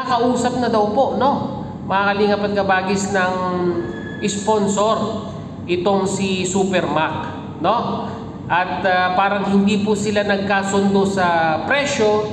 nakausap na daw po, no, mga kalingap at kabagis, ng sponsor itong si Super Mac, no? At parang hindi po sila nagkasundo sa presyo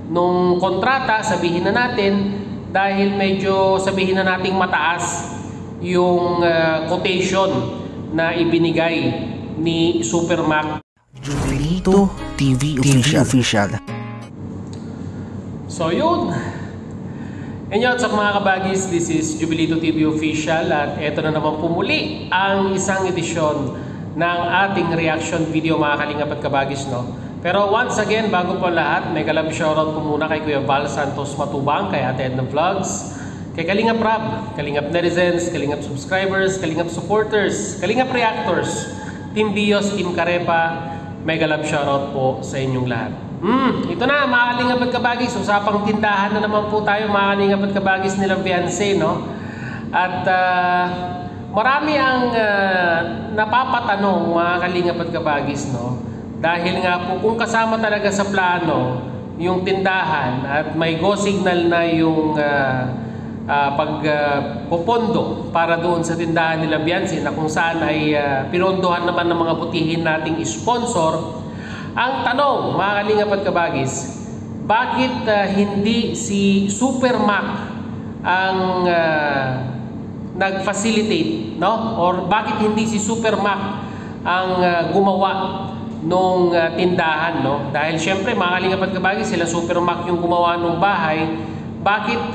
nung kontrata, sabihin na natin, dahil medyo sabihin na nating mataas yung quotation na ibinigay ni Super Mac. Jubilito TV Official. So yun. And yun, sa mga kabagis, this is Jubilito TV Official at eto na naman po muli ang isang edisyon ng ating reaction video, mga kalingap at kabagis, no? Pero once again, bago po lahat, may kalab shoutout po muna kay Kuya Val Santos Matubang, kay Ate Edna Vlogs, kay Kalingap Rab, Kalingap Netizens, Kalingap Subscribers, Kalingap Supporters, Kalingap Reactors, Team Bios, Team Karepa, may kalab shoutout po sa inyong lahat. Ito na, mga kalingap at kabagis, usapang tindahan na naman po tayo, mga kalingap at kabagis nilang fiancé, no? At marami ang napapatanong, mga kalingap at kabagis, no? Dahil nga po kung kasama talaga sa plano yung tindahan at may go signal na yung pagpupondo para doon sa tindahan nila fiancé, na kung saan ay pinondohan naman ng mga butihin nating sponsor. Ang tanong, mga kalingap at kabagis, bakit hindi si Super Mac ang nag-facilitate, no? Or bakit hindi si Super Mac ang gumawa nung tindahan, no? Dahil syempre, mga kalingap at kabagis, sila Super Mac yung gumawa nung bahay. Bakit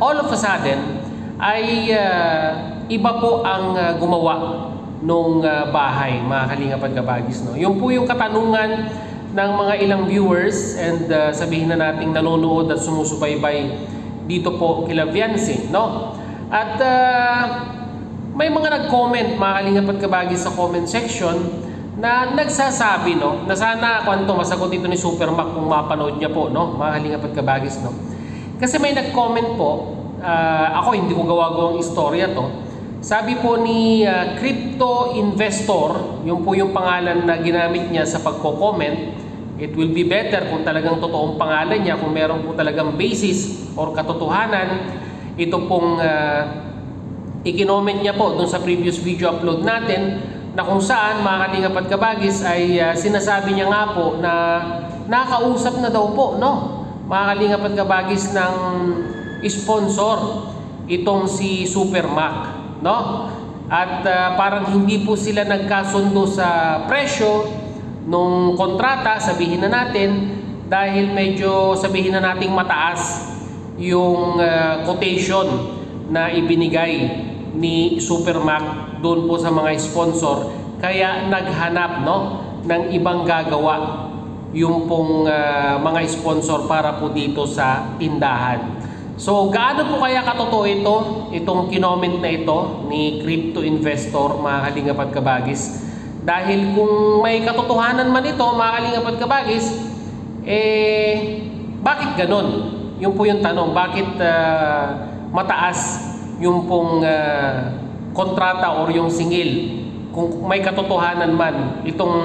all of a sudden ay iba po ang gumawa nung bahay, mga kalingap at kabagis, no? Yun po yung katanungan ng mga ilang viewers and sabihin na nating nanonood at sumusubaybay dito po kila fiancé, no? At may mga nag-comment, mga kalingap at kabagis, sa comment section na nagsasabi, no, na sana kung masagot ito ni Super Mac kung mapanood niya po, no, mga kalingap at kabagis, no? Kasi may nag-comment po, ako hindi ko gawa-gawang istorya to. Sabi po ni Crypto Investor, yung po yung pangalan na ginamit niya sa pagko-comment, it will be better kung talagang totoong pangalan niya, kung meron po talagang basis or katotohanan, ito pong ikinoment niya po dun sa previous video upload natin, na kung saan, mga kalingap at kabagis, ay sinasabi niya nga po na nakausap na daw po, no, mga kalingap at kabagis, ng sponsor itong si Super Mac, no? At parang hindi po sila nagkasundo sa presyo nung kontrata, sabihin na natin, dahil medyo sabihin na nating mataas yung quotation na ibinigay ni Super Mac doon po sa mga sponsor, kaya naghanap, no, ng ibang gagawa yung pong mga sponsor para po dito sa tindahan. So, gaano po kaya katotoo itong kinoment na ito ni Crypto Investor, mga kalingap at kabagis? Dahil kung may katotohanan man ito, mga kalingap at kabagis, bakit ganon? Yung po yung tanong, bakit mataas yung pong kontrata or yung singil, kung may katotohanan man itong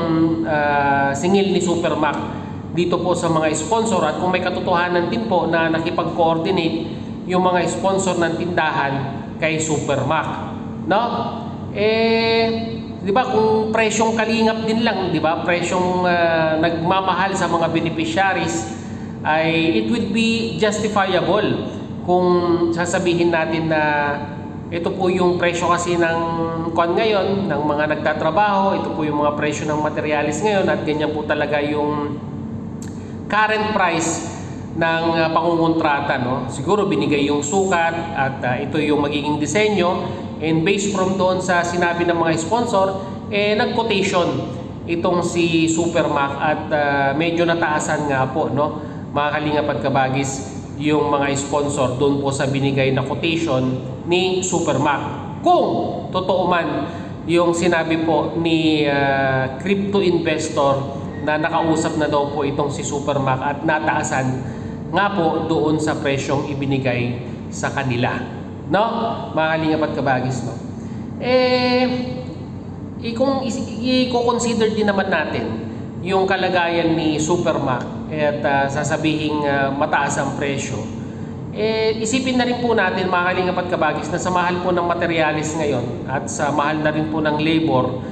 singil ni Super Mac dito po sa mga sponsor, at kung may katotohanan din po na nakipag-coordinate yung mga sponsor ng tindahan kay Super Mac, no? Di ba, kung presyong kalingap din lang, di ba, presyong nagmamahal sa mga beneficiaries, ay it would be justifiable kung sasabihin natin na ito po yung presyo kasi ng kwan ngayon, ng mga nagtatrabaho, ito po yung mga presyo ng materialis ngayon, at ganyan po talaga yung current price ng pangungontrata, no? Siguro binigay yung sukat at ito yung magiging disenyo, and based from doon sa sinabi ng mga sponsor, nag-quotation itong si Super Mac at medyo nataasan nga po, no, mga kalingap at kabagis, yung mga sponsor doon po sa binigay na quotation ni Super Mac. Kung totoo man yung sinabi po ni Crypto Investor na nakausap na daw po itong si Super Mac at nataasan nga po doon sa presyong ibinigay sa kanila, no, mga kalingap at kabagis, no? Kung i-consider din naman natin yung kalagayan ni Super Mac at sasabihing mataas ang presyo, isipin na rin po natin mga kalingap at kabagis na sa mahal po ng materialis ngayon at sa mahal na rin po ng labor,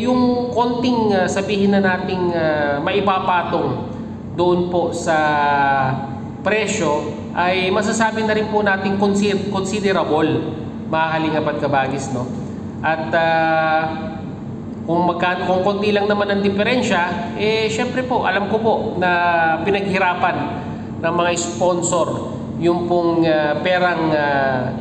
yung konting sabihin na nating maipapatong doon po sa presyo ay masasabi na rin po natin considerable mga kalingap at kabagis, no? At kung konti lang naman ang diferensya, syempre po alam ko po na pinaghirapan ng mga sponsor yung pong perang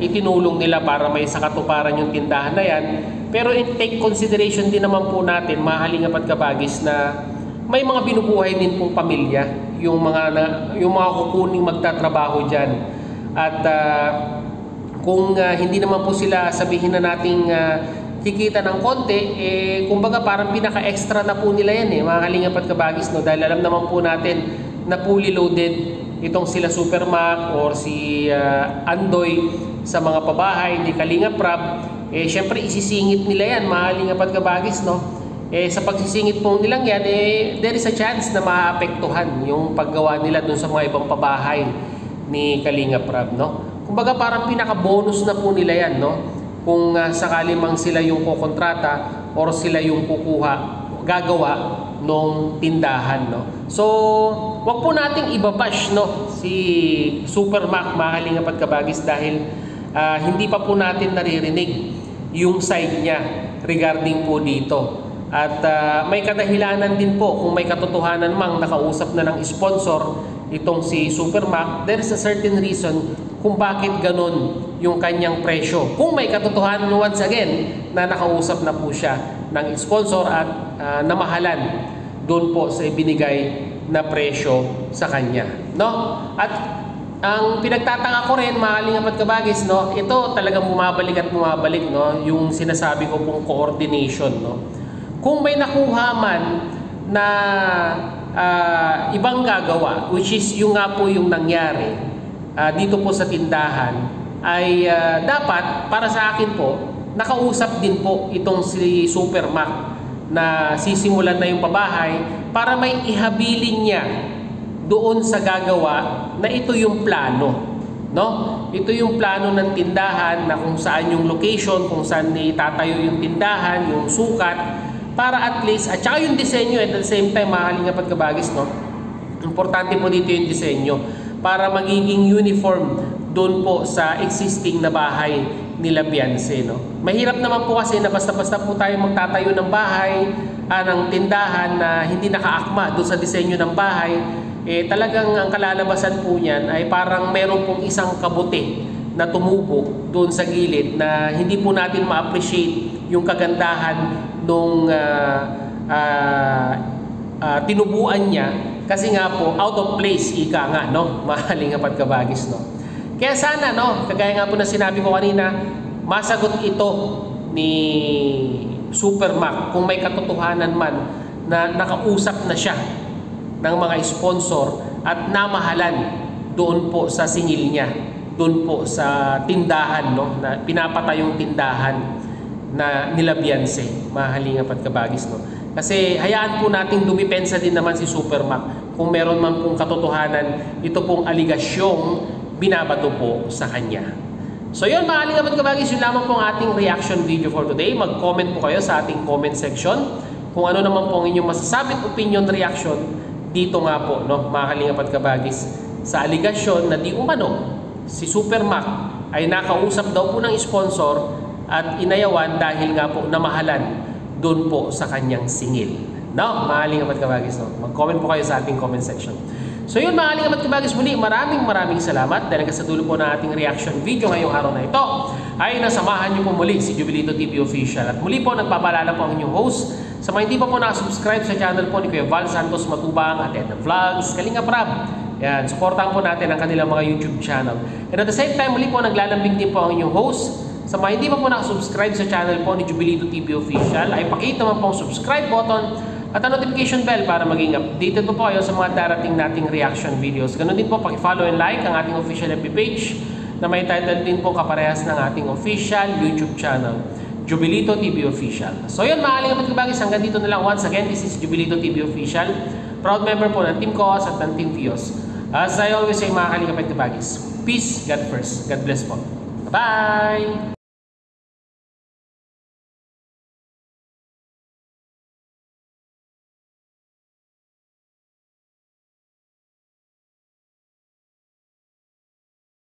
itinulong nila para may sakatuparan yung tindahan na yan. Pero take consideration din naman po natin mga kalingap at kabagis na may mga binubuhay din pong pamilya yung mga kukuning magtatrabaho diyan. At kung hindi naman po sila sabihin na nating kikita ng konti, kumbaga parang pinaka-extra na po nila yan mga kalingap at kabagis, no? Dahil alam naman po natin na fully loaded itong sila Super Mac or si Andoy sa mga pabahay ni Kalingap Rab, syempre isisingit nila yan mga kalingap at kabagis, no? Sa pagsisingit po nilang yan, there is a chance na maapektuhan yung paggawa nila dun sa mga ibang pabahay ni Kalingap Rab, no? Kumbaga parang pinaka-bonus na po nila yan, no? Kung sakali mang sila yung kukontrata or sila yung gagawa nung tindahan, no? So, wag po nating ibabash, no, si Super Mac mga kalingap at kabagis dahil hindi pa po natin naririnig yung side niya regarding po dito. At may kadahilanan din po kung may katotohanan mang nakausap na ng sponsor itong si Super Mac, there is a certain reason kung bakit ganun yung kanyang presyo. Kung may katotohanan once again na nakausap na po siya ng sponsor at namahalan doon po sa ibinigay na presyo sa kanya, no? At ang pinagtataka ko rin mga kalingap at kabagis, no, ito talagang bumabalik at bumabalik, no, yung sinasabi ko pong coordination, no? Kung may nakuha man na ibang gagawa, which is yung nga po yung nangyari dito po sa tindahan, ay dapat para sa akin po nakausap din po itong si Super Mac na sisimulan na yung pabahay para may ihabilin niya doon sa gagawa na ito yung plano, no? Ito yung plano ng tindahan na kung saan yung location, kung saan itatayo yung tindahan, yung sukat, para at least, at saka yung disenyo at the same time mga kalingap at kabagis, no? Importante po dito yung disenyo para magiging uniform doon po sa existing na bahay nila Beyonce, no? Mahirap naman po kasi na basta-basta po tayo magtatayo ng bahay, ng tindahan na hindi nakaakma doon sa disenyo ng bahay. Talagang ang kalalabasan po niyan ay parang meron pong isang kabuti na tumubo doon sa gilid na hindi po natin ma-appreciate yung kagandahan nung tinubuan niya kasi nga po out of place ika nga, no, mahalingap at kabagis, no. Kaya sana, no, kagaya nga po na sinabi ko kanina, masagot ito ni Super Mac kung may katotohanan man na nakausap na siya ng mga sponsor at namahalan doon po sa singil niya, doon po sa tindahan, no, na pinapatayong tindahan na nila Beyonce, mahalingap at kabagis, no. Kasi hayaan po nating dumipensa din naman si Super Mac kung meron man pong katotohanan ito pong aligasyong binabato po sa kanya. So yun mga kalingap at kabagis, yun lamang po ang ating reaction video for today. Mag-comment po kayo sa ating comment section kung ano naman po ang inyong masasabing opinion, reaction dito nga po, no, mga kalingap at kabagis, sa aligasyon na di umano si Super Mac ay nakausap daw po ng sponsor at inayawan dahil nga po namahalan doon po sa kanyang singil. No, mga kalingap at kabagis, no? Mag-comment po kayo sa ating comment section. So yun mga kalingap at kabagis, muli maraming salamat dahil sa dulo po ng ating reaction video ngayong araw na ito ay nasamahan niyo po muli si Jubilito TV Official. At muli po nagpapaalala po ang inyong host sa mga hindi pa po nakasubscribe sa channel po ni Kuya Val Santos Matubang at Edna Vlogs, Kalingap Rab. Yan, supportahan po natin ang kanilang mga YouTube channel. And at the same time, muli po naglalambing din po ang inyong host sa mga hindi pa po nakasubscribe sa channel po ni Jubilito TV Official ay pakita naman po ang subscribe button at ang notification bell para maging updated po kayo sa mga darating nating reaction videos. Ganun din po, paki-follow and like ang ating official FB page na may title din po kaparehas ng ating official YouTube channel, Jubilito TV Official. So yun mga kalingap at kabagis, hanggang dito na lang. Once again, this is Jubilito TV Official, proud member po ng Team Cos at ng Team Fios. As I always say mga kalingap at kabagis, peace, God first. God bless po. Bye!